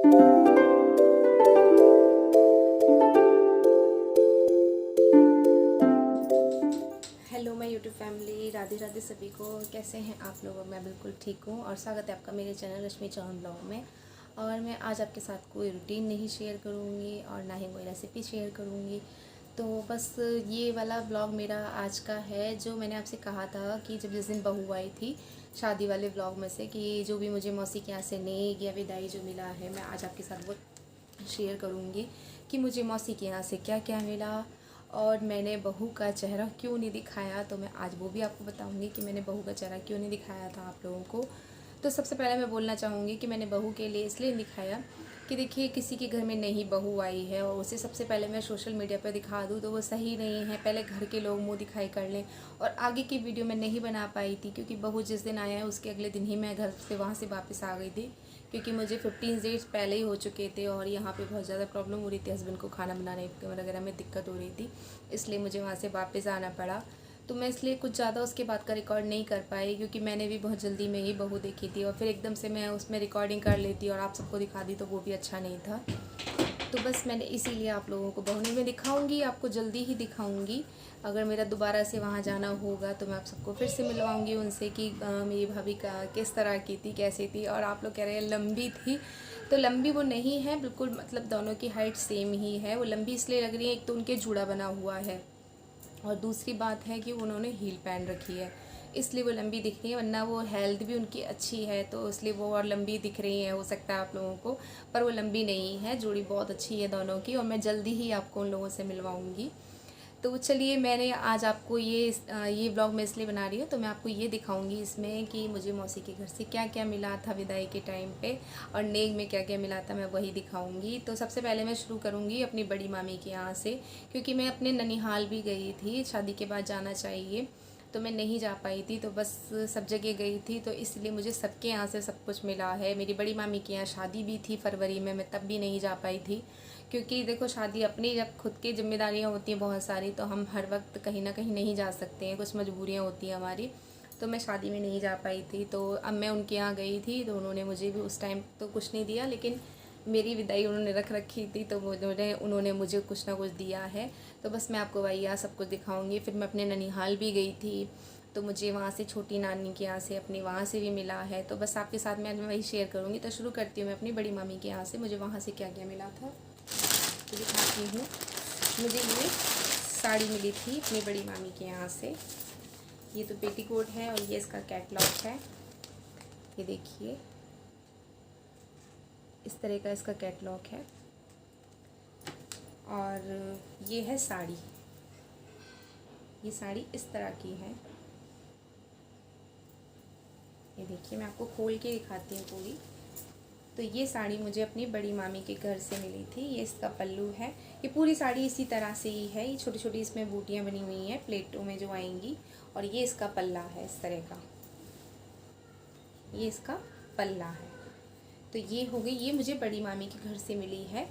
Hello my YouTube family, Radhe Radhe सभी को। कैसे हैं आप लोग? मैं बिल्कुल ठीक हूँ और स्वागत है आपका मेरे चैनल रश्मि चौहान ब्लॉग में। और मैं आज आपके साथ कोई रूटीन नहीं शेयर करूँगी और ना ही कोई रेसिपी शेयर करूँगी। तो बस ये वाला ब्लॉग मेरा आज का है, जो मैंने आपसे कहा था कि जब जिस दिन बहू आई थी शादी वाले ब्लॉग में से, कि जो भी मुझे मौसी के यहाँ से नेक या विदाई जो मिला है, मैं आज आपके साथ वो शेयर करूँगी कि मुझे मौसी के यहाँ से क्या क्या मिला और मैंने बहू का चेहरा क्यों नहीं दिखाया। तो मैं आज वो भी आपको बताऊंगी कि मैंने बहू का चेहरा क्यों नहीं दिखाया था आप लोगों को। तो सबसे पहले मैं बोलना चाहूँगी कि मैंने बहू के लिए इसलिए दिखाया कि देखिए, किसी के घर में नई बहू आई है और उसे सबसे पहले मैं सोशल मीडिया पर दिखा दूँ तो वो सही नहीं है। पहले घर के लोग मुँह दिखाई कर लें। और आगे की वीडियो मैं नहीं बना पाई थी क्योंकि बहू जिस दिन आया है उसके अगले दिन ही मैं घर से वहाँ से वापस आ गई थी, क्योंकि मुझे 15 डेज़ पहले ही हो चुके थे और यहाँ पे बहुत ज़्यादा प्रॉब्लम हो रही थी। हस्बैंड को खाना बनाने वगैरह में दिक्कत हो रही थी, इसलिए मुझे वहाँ से वापस आना पड़ा। तो मैं इसलिए कुछ ज़्यादा उसके बाद का रिकॉर्ड नहीं कर पाई, क्योंकि मैंने भी बहुत जल्दी में ही बहू देखी थी और फिर एकदम से मैं उसमें रिकॉर्डिंग कर लेती और आप सबको दिखा दी तो वो भी अच्छा नहीं था। तो बस मैंने इसीलिए आप लोगों को बहू में दिखाऊंगी, आपको जल्दी ही दिखाऊंगी। अगर मेरा दोबारा से वहाँ जाना होगा तो मैं आप सबको फिर से मिलवाऊंगी उनसे कि मेरी भाभी का किस तरह की थी, कैसी थी। और आप लोग कह रहे हैं लंबी थी, तो लंबी वो नहीं है बिल्कुल, मतलब दोनों की हाइट सेम ही है। वो लंबी इसलिए लग रही है, एक तो उनके जूड़ा बना हुआ है और दूसरी बात है कि उन्होंने हील पहन रखी है, इसलिए वो लंबी दिख रही है। वरना वो हेल्थ भी उनकी अच्छी है तो इसलिए वो और लंबी दिख रही है, हो सकता है आप लोगों को, पर वो लंबी नहीं है। जोड़ी बहुत अच्छी है दोनों की और मैं जल्दी ही आपको उन लोगों से मिलवाऊंगी। तो चलिए, मैंने आज आपको ये व्लॉग मैं इसलिए बना रही हूँ, तो मैं आपको ये दिखाऊंगी इसमें कि मुझे मौसी के घर से क्या क्या मिला था विदाई के टाइम पे और नेक में क्या क्या मिला था, मैं वही दिखाऊंगी। तो सबसे पहले मैं शुरू करूँगी अपनी बड़ी मामी के यहाँ से, क्योंकि मैं अपने ननिहाल भी गई थी। शादी के बाद जाना चाहिए तो मैं नहीं जा पाई थी, तो बस सब जगह गई थी, तो इसलिए मुझे सबके यहाँ से सब कुछ मिला है। मेरी बड़ी मामी के यहाँ शादी भी थी फरवरी में, मैं तब भी नहीं जा पाई थी, क्योंकि देखो शादी अपनी जब खुद की जिम्मेदारियाँ होती हैं बहुत सारी, तो हम हर वक्त कहीं ना कहीं नहीं जा सकते हैं, कुछ मजबूरियाँ होती हैं हमारी। तो मैं शादी में नहीं जा पाई थी, तो अब मैं उनके यहाँ गई थी तो उन्होंने मुझे भी उस टाइम तो कुछ नहीं दिया, लेकिन मेरी विदाई उन्होंने रख रखी थी तो उन्होंने मुझे कुछ ना कुछ दिया है। तो बस मैं आपको वही यहाँ सब कुछ दिखाऊंगी। फिर मैं अपने ननिहाल भी गई थी, तो मुझे वहाँ से छोटी नानी के यहाँ से अपने वहाँ से भी मिला है। तो बस आपके साथ मैं वही शेयर करूँगी। तो शुरू करती हूँ मैं अपनी बड़ी मामी के यहाँ से, मुझे वहाँ से क्या क्या मिला था तो दिखाती हूँ। मुझे ये साड़ी मिली थी अपनी बड़ी मामी के यहाँ से। ये तो पेटीकोट है और ये इसका कैटलॉग है, ये देखिए इस तरह का इसका कैटलॉग है। और ये है साड़ी, ये साड़ी इस तरह की है, ये देखिए मैं आपको खोल के दिखाती हूँ पूरी। तो ये साड़ी मुझे अपनी बड़ी मामी के घर से मिली थी। ये इसका पल्लू है, ये पूरी साड़ी इसी तरह से ही है, ये छोटी छोटी इसमें बूटियाँ बनी हुई हैं प्लेटों में जो आएंगी। और ये इसका पल्ला है इस तरह का, ये इसका पल्ला है। तो ये हो गई, ये मुझे बड़ी मामी के घर से मिली है।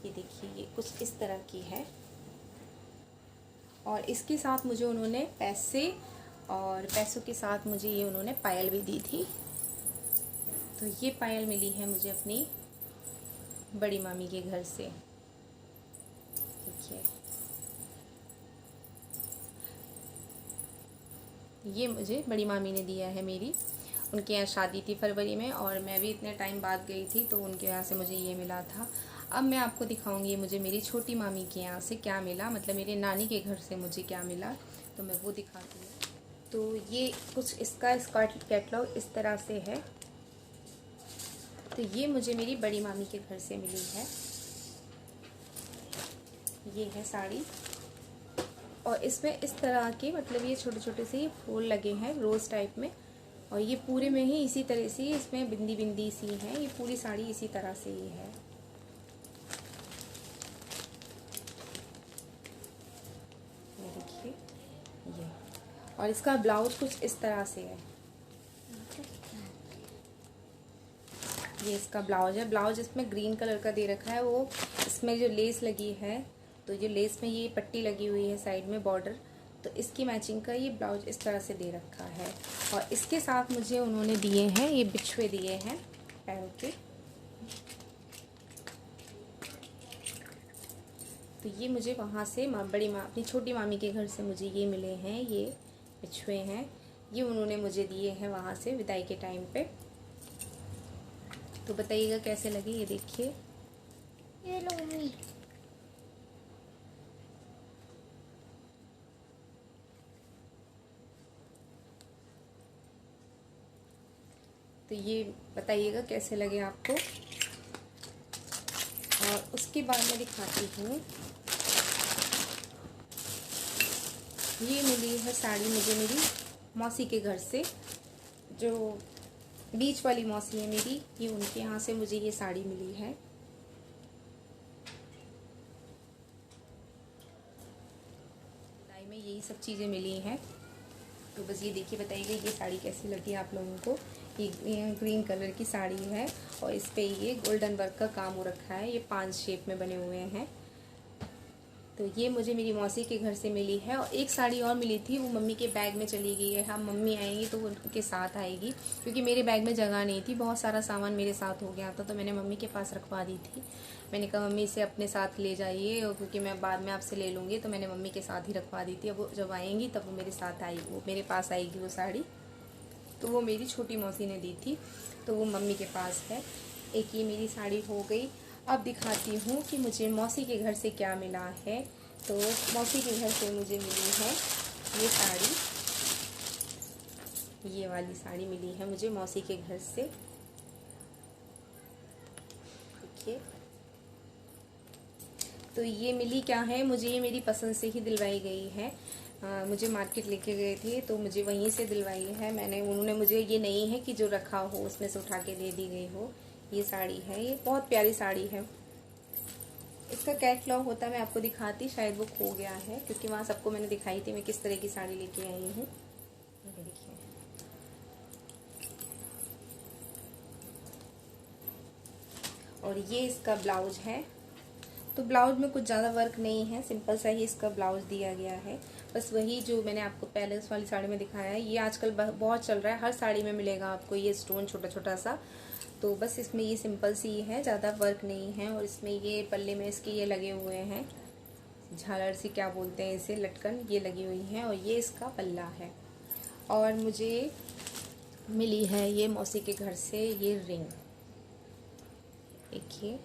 ये देखिए ये कुछ इस तरह की है और इसके साथ मुझे उन्होंने पैसे, और पैसों के साथ मुझे ये उन्होंने पायल भी दी थी। तो ये पायल मिली है मुझे अपनी बड़ी मामी के घर से, देखिए ये मुझे बड़ी मामी ने दिया है मेरी। उनके यहाँ शादी थी फरवरी में और मैं भी इतने टाइम बाद गई थी, तो उनके यहाँ से मुझे ये मिला था। अब मैं आपको दिखाऊंगी मुझे मेरी छोटी मामी के यहाँ से क्या मिला, मतलब मेरे नानी के घर से मुझे क्या मिला, तो मैं वो दिखाती हूँ। तो ये कुछ इसका कैटलॉग इस तरह से है। तो ये मुझे मेरी बड़ी मामी के घर से मिली है, ये है साड़ी। और इसमें इस तरह के, मतलब ये छोटे छोटे से ये फूल लगे हैं रोज़ टाइप में, और ये पूरे में ही इसी तरह से इसमें बिंदी बिंदी सी है। ये पूरी साड़ी इसी तरह से ही है। ये देखिए ये, और इसका ब्लाउज कुछ इस तरह से है। ये इसका ब्लाउज है, ब्लाउज इसमें ग्रीन कलर का दे रखा है। वो इसमें जो लेस लगी है, तो जो लेस में ये पट्टी लगी हुई है साइड में बॉर्डर, तो इसकी मैचिंग का ये ब्लाउज इस तरह से दे रखा है। और इसके साथ मुझे उन्होंने दिए हैं ये बिछुए दिए हैं पैरों के, तो ये मुझे वहाँ से बड़ी माँ अपनी छोटी मामी के घर से मुझे ये मिले हैं, ये बिछुए हैं, ये उन्होंने मुझे दिए हैं वहाँ से विदाई के टाइम पे। तो बताइएगा कैसे लगे, ये देखिए। ये लो मम्मी। तो ये बताइएगा कैसे लगे आपको। और उसके बाद मैं दिखाती हूँ, ये मिली है साड़ी मुझे मेरी मौसी के घर से, जो बीच वाली मौसी है मेरी, ये उनके यहाँ से मुझे ये साड़ी मिली है। विदाई में यही सब चीज़ें मिली हैं। तो बस ये देखिए, बताइएगा ये साड़ी कैसी लगी आप लोगों को। ये ग्रीन कलर की साड़ी है और इस पे ये गोल्डन वर्क का काम हो रखा है, ये 5 शेप में बने हुए हैं। तो ये मुझे मेरी मौसी के घर से मिली है। और एक साड़ी और मिली थी, वो मम्मी के बैग में चली गई है। हाँ, मम्मी आएंगी तो वो उनके साथ आएगी, क्योंकि मेरे बैग में जगह नहीं थी, बहुत सारा सामान मेरे साथ हो गया था। तो मैंने मम्मी के पास रखवा दी थी। मैंने कहा मम्मी इसे अपने साथ ले जाइए, और क्योंकि मैं बाद में आपसे ले लूँगी, तो मैंने मम्मी के साथ ही रखवा दी थी। अब वो जब आएंगी तब वो मेरे साथ आएगी, वो मेरे पास आएगी वो साड़ी। तो वो मेरी छोटी मौसी ने दी थी, तो वो मम्मी के पास है। एक ये मेरी साड़ी हो गई। अब दिखाती हूँ कि मुझे मौसी के घर से क्या मिला है। तो मौसी के घर से मुझे मिली है ये साड़ी, ये वाली साड़ी मिली है मुझे मौसी के घर से। देखिए, तो ये मिली क्या है मुझे, ये मेरी पसंद से ही दिलवाई गई है। मुझे मार्केट लेके गए थे तो मुझे वहीं से दिलवाई है मैंने। उन्होंने मुझे, ये नहीं है कि जो रखा हो उसमें से उठा के दे दी गई हो। ये साड़ी है, ये बहुत प्यारी साड़ी है। इसका कैटलॉग होता मैं आपको दिखाती, शायद वो खो गया है, क्योंकि वहाँ सबको मैंने दिखाई थी मैं किस तरह की साड़ी लेके आई हूँ। ये देखिए, और ये इसका ब्लाउज है। तो ब्लाउज में कुछ ज़्यादा वर्क नहीं है, सिंपल सा ही इसका ब्लाउज दिया गया है। बस वही जो मैंने आपको पहले उस वाली साड़ी में दिखाया है, ये आजकल बहुत चल रहा है, हर साड़ी में मिलेगा आपको ये स्टोन छोटा छोटा सा। तो बस इसमें ये सिंपल सी है, ज़्यादा वर्क नहीं है। और इसमें ये पल्ले में इसके ये लगे हुए हैं, झालर सी क्या बोलते हैं इसे, लटकन, ये लगी हुई हैं। और ये इसका पल्ला है। और मुझे मिली है ये मौसी के घर से ये रिंग। देखिए,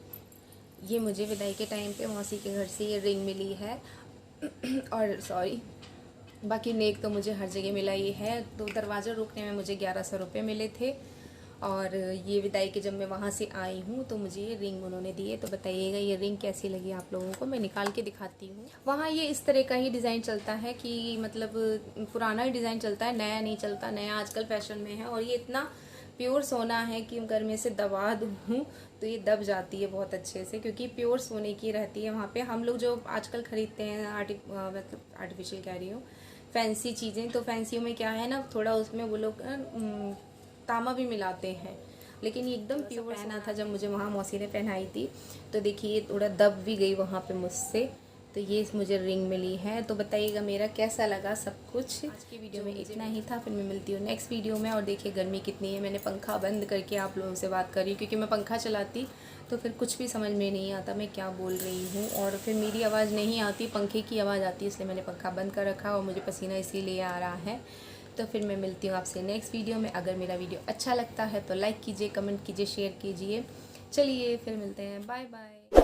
ये मुझे विदाई के टाइम पे मौसी के घर से ये रिंग मिली है। और सॉरी, बाकी नेक तो मुझे हर जगह मिला ही है। तो दरवाज़ा रोकने में मुझे 1100 रुपये मिले थे। और ये विदाई के जब मैं वहाँ से आई हूँ तो मुझे ये रिंग उन्होंने दिए। तो बताइएगा ये रिंग कैसी लगी आप लोगों को, मैं निकाल के दिखाती हूँ। वहाँ ये इस तरह का ही डिज़ाइन चलता है कि मतलब पुराना ही डिज़ाइन चलता है, नया नहीं चलता। नया आजकल फैशन में है। और ये इतना प्योर सोना है कि अगर मैं इसे दबा दूँ तो ये दब जाती है बहुत अच्छे से, क्योंकि प्योर सोने की रहती है वहाँ पे। हम लोग जो आजकल ख़रीदते हैं मतलब आर्टिफिशियल कह रही हूँ, फैंसी चीज़ें, तो फैंसियों में क्या है ना, थोड़ा उसमें वो लोग तामा भी मिलाते हैं। लेकिन ये एकदम प्योर पहना था जब मुझे वहाँ मौसी ने पहनाई थी। तो देखिए ये थोड़ा दब भी गई वहाँ पे मुझसे। तो ये मुझे रिंग मिली है। तो बताइएगा मेरा कैसा लगा सब कुछ। आज की वीडियो में इतना ही था, फिर मैं मिलती हूँ नेक्स्ट वीडियो में। और देखिए गर्मी कितनी है, मैंने पंखा बंद करके आप लोगों से बात कर रही हूँ, क्योंकि मैं पंखा चलाती तो फिर कुछ भी समझ में नहीं आता मैं क्या बोल रही हूँ, और फिर मेरी आवाज़ नहीं आती, पंखे की आवाज़ आती है, इसलिए मैंने पंखा बंद कर रखा और मुझे पसीना इसीलिए आ रहा है। तो फिर मैं मिलती हूँ आपसे नेक्स्ट वीडियो में। अगर मेरा वीडियो अच्छा लगता है तो लाइक कीजिए, कमेंट कीजिए, शेयर कीजिए। चलिए फिर मिलते हैं, बाय बाय।